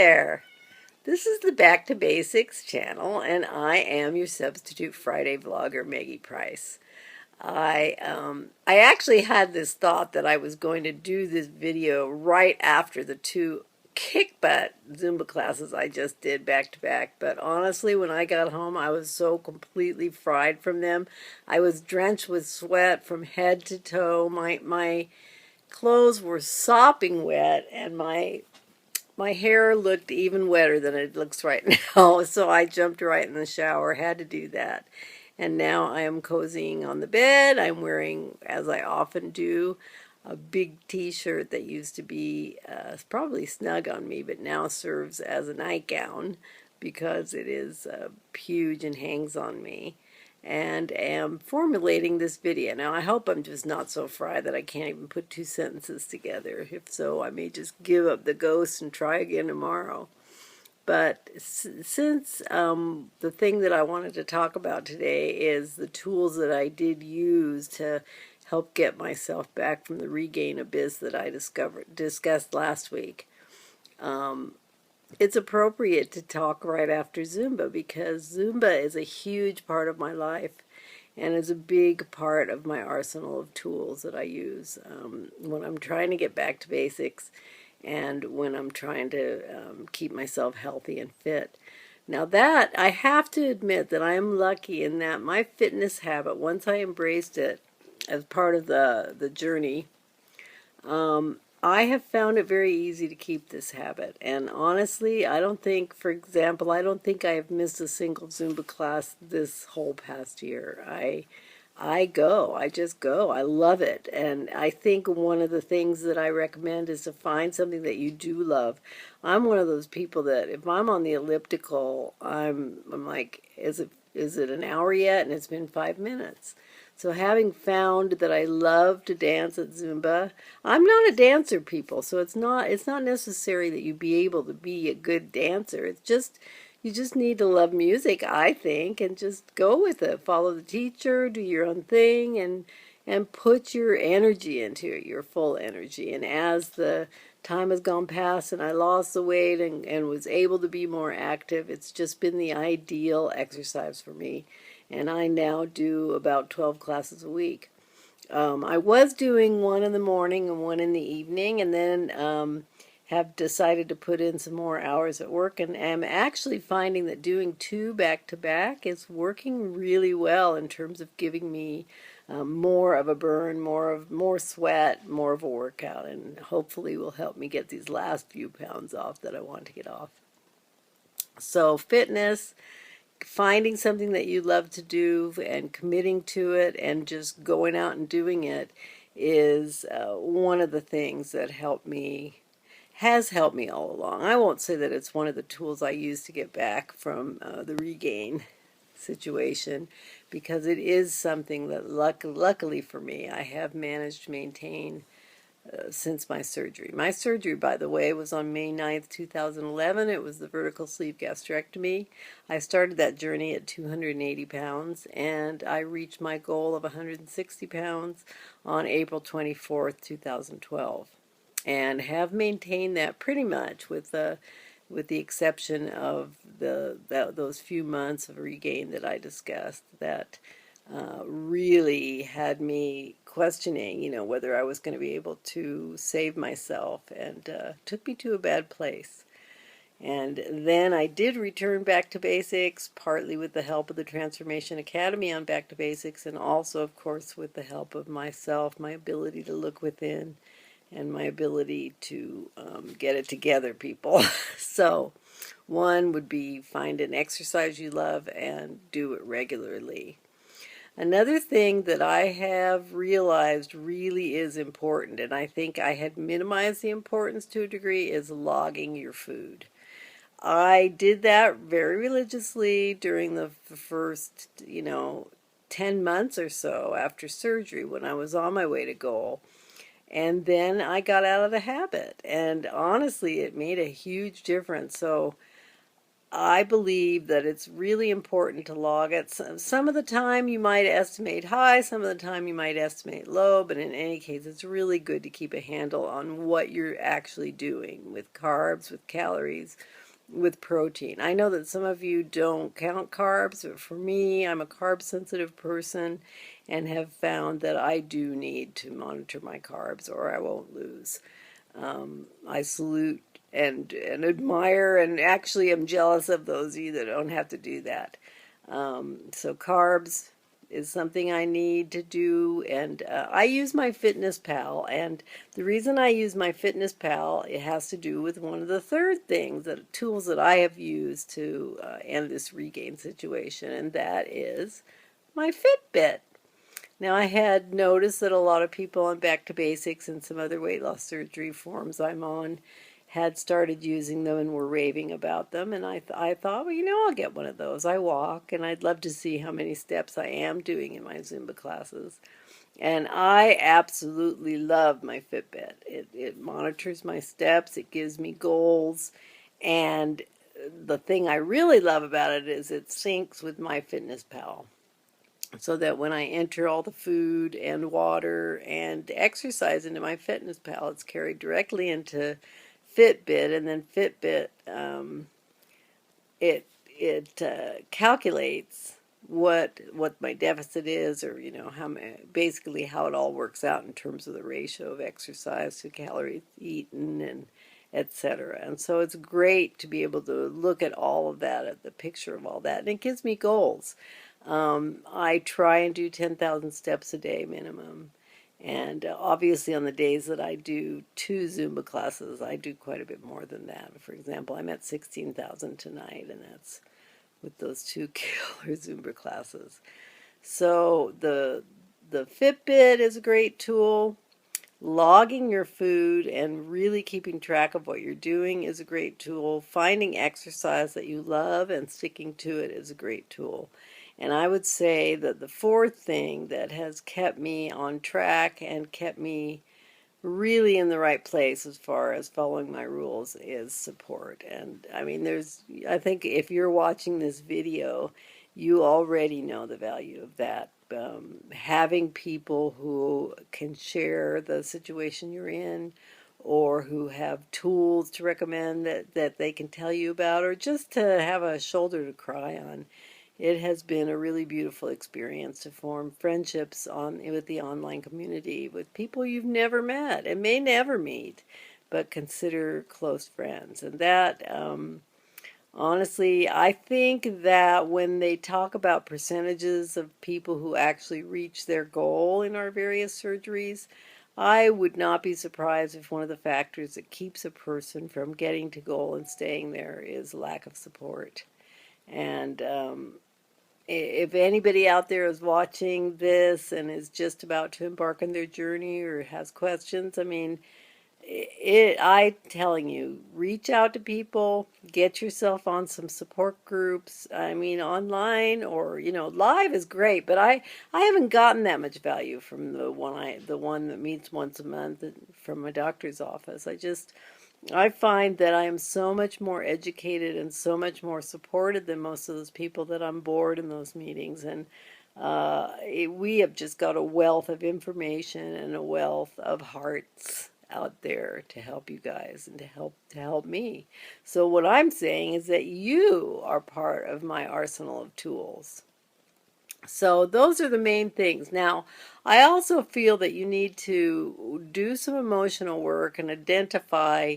there. This is the Back to Basics channel, and I am your Substitute Friday vlogger, Maggie Price. I actually had this thought that I was going to do this video right after the two kick-butt Zumba classes I just did back to back, but honestly, when I got home, I was so completely fried from them. I was drenched with sweat from head to toe. My clothes were sopping wet, and my hair looked even wetter than it looks right now, so I jumped right in the shower, had to do that. And now I am cozying on the bed. I'm wearing, as I often do, a big t-shirt that used to be probably snug on me, but now serves as a nightgown because it is huge and hangs on me. And am formulating this video. Now, I hope I'm just not so fried that I can't even put two sentences together. If so, I may just give up the ghost and try again tomorrow. But since the thing that I wanted to talk about today is the tools that I did use to help get myself back from the regain abyss that I discussed last week, it's appropriate to talk right after Zumba because Zumba is a huge part of my life and is a big part of my arsenal of tools that I use when I'm trying to get back to basics and when I'm trying to keep myself healthy and fit. Now that, I have to admit that I am lucky in that my fitness habit, once I embraced it as part of the journey, I have found it very easy to keep this habit. And honestly, I don't think, for example, I don't think I have missed a single Zumba class this whole past year. I just go. I love it. And I think one of the things that I recommend is to find something that you do love. I'm one of those people that if I'm on the elliptical, I'm like, is it an hour yet? And it's been 5 minutes. So having found that I love to dance at Zumba, I'm not a dancer, people, so it's not necessary that you be able to be a good dancer. It's just, you just need to love music, I think, and just go with it. Follow the teacher, do your own thing, and put your energy into it, your full energy. And as the time has gone past and I lost the weight and was able to be more active, it's just been the ideal exercise for me. And I now do about 12 classes a week. I was doing one in the morning and one in the evening, and then have decided to put in some more hours at work, and am actually finding that doing two back-to-back is working really well in terms of giving me more of a burn, more sweat, more of a workout, and hopefully will help me get these last few pounds off that I want to get off. So fitness, finding something that you love to do and committing to it and just going out and doing it is one of the things that has helped me all along. I won't say that it's one of the tools I use to get back from the regain situation, because it is something that luckily for me I have managed to maintain since my surgery. My surgery, by the way, was on May 9th, 2011. It was the vertical sleeve gastrectomy. I started that journey at 280 pounds, and I reached my goal of 160 pounds on April 24th, 2012, and have maintained that pretty much with the exception of those few months of regain that I discussed that really had me questioning, whether I was going to be able to save myself, and took me to a bad place. And then I did return back to basics, partly with the help of the Transformation Academy on Back to Basics, and also, of course, with the help of myself, my ability to look within, and my ability to get it together, people. So one would be find an exercise you love and do it regularly. Another thing that I have realized really is important, and I think I had minimized the importance to a degree, is logging your food. I did that very religiously during the first, 10 months or so after surgery when I was on my way to goal. And then I got out of the habit, and honestly, it made a huge difference. So I believe that it's really important to log it. Some of the time you might estimate high, some of the time you might estimate low, but in any case, it's really good to keep a handle on what you're actually doing with carbs, with calories, with protein. I know that some of you don't count carbs, but for me, I'm a carb sensitive person and have found that I do need to monitor my carbs or I won't lose. I salute and admire and actually am jealous of those of you that don't have to do that. So carbs is something I need to do, and I use my Fitness Pal, and the reason I use my Fitness Pal, it has to do with one of the third things, that tools that I have used to end this regain situation, and that is my Fitbit. Now, I had noticed that a lot of people on Back2Basics and some other weight loss surgery forums I'm on had started using them and were raving about them. And I thought, well, I'll get one of those. I walk, and I'd love to see how many steps I am doing in my Zumba classes. And I absolutely love my Fitbit. It monitors my steps, it gives me goals, and the thing I really love about it is it syncs with my Fitness Pal, so that when I enter all the food and water and exercise into my Fitness Pal, it's carried directly into Fitbit, and then Fitbit it calculates what my deficit is, or basically how it all works out in terms of the ratio of exercise to calories eaten and etc. And so it's great to be able to look at all of that, at the picture of all that, and it gives me goals. I try and do 10,000 steps a day minimum. And obviously on the days that I do 2 Zumba classes, I do quite a bit more than that. For example, I'm at 16,000 tonight, and that's with those 2 killer Zumba classes. So the Fitbit is a great tool. Logging your food and really keeping track of what you're doing is a great tool. Finding exercise that you love and sticking to it is a great tool. And I would say that the fourth thing that has kept me on track and kept me really in the right place as far as following my rules is support. And I mean, I think if you're watching this video, you already know the value of that. Having people who can share the situation you're in, or who have tools to recommend that they can tell you about, or just to have a shoulder to cry on. It has been a really beautiful experience to form friendships with the online community, with people you've never met and may never meet, but consider close friends. And that, honestly, I think that when they talk about percentages of people who actually reach their goal in our various surgeries, I would not be surprised if one of the factors that keeps a person from getting to goal and staying there is lack of support. And if anybody out there is watching this and is just about to embark on their journey or has questions, I mean, I'm telling you, reach out to people, get yourself on some support groups. I mean, online or live is great, but I haven't gotten that much value from the one that meets once a month from my doctor's office. I find that I am so much more educated and so much more supported than most of those people that I'm bored in those meetings. And we have just got a wealth of information and a wealth of hearts out there to help you guys and to help me. So what I'm saying is that you are part of my arsenal of tools. So those are the main things. Now, I also feel that you need to do some emotional work and identify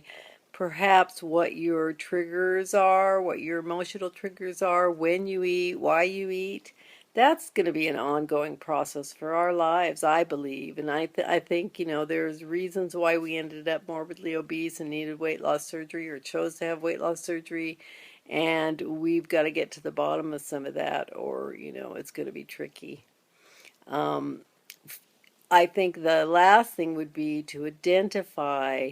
perhaps what your triggers are, what your emotional triggers are, when you eat, why you eat. That's going to be an ongoing process for our lives, I believe. And I think, there's reasons why we ended up morbidly obese and needed weight loss surgery or chose to have weight loss surgery. And we've got to get to the bottom of some of that, or, it's going to be tricky. I think the last thing would be to identify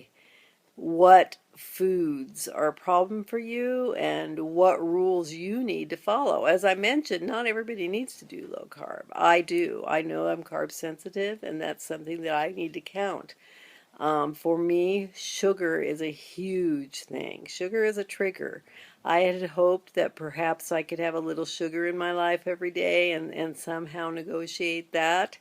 what foods are a problem for you and what rules you need to follow. As I mentioned, not everybody needs to do low carb. I do. I know I'm carb sensitive, and that's something that I need to count. For me, sugar is a huge thing. Sugar is a trigger. I had hoped that perhaps I could have a little sugar in my life every day and somehow negotiate that.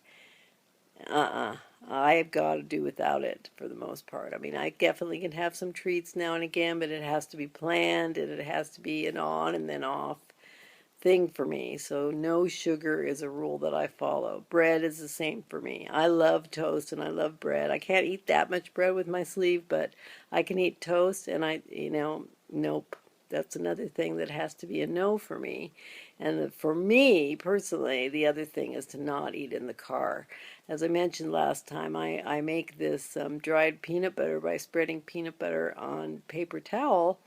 Uh-uh. I've got to do without it for the most part. I mean, I definitely can have some treats now and again, but it has to be planned and it has to be an on and then off thing for me. So no sugar is a rule that I follow. Bread is the same for me. I love toast and I love bread. I can't eat that much bread with my sleeve, but I can eat toast and nope. That's another thing that has to be a no for me. And for me, personally, the other thing is to not eat in the car. As I mentioned last time, I make this dried peanut butter by spreading peanut butter on paper towel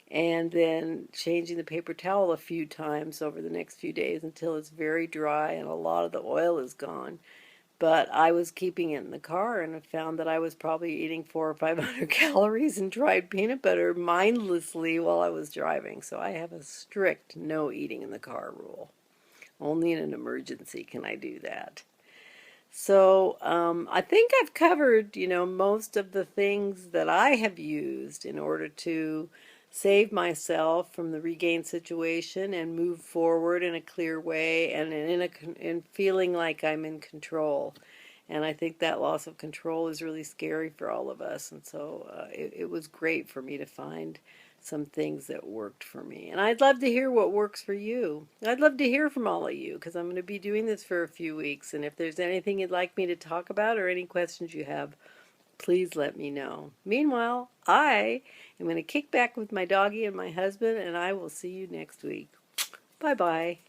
and then changing the paper towel a few times over the next few days until it's very dry and a lot of the oil is gone. But I was keeping it in the car and I found that I was probably eating 400 or 500 calories in dried peanut butter mindlessly while I was driving. So I have a strict no eating in the car rule. Only in an emergency can I do that. So I think I've covered, most of the things that I have used in order to save myself from the regain situation and move forward in a clear way and in feeling like I'm in control. And I think that loss of control is really scary for all of us. And so it was great for me to find some things that worked for me. And I'd love to hear what works for you. I'd love to hear from all of you because I'm going to be doing this for a few weeks. And if there's anything you'd like me to talk about or any questions you have, please let me know. Meanwhile, I am going to kick back with my doggie and my husband, and I will see you next week. Bye-bye.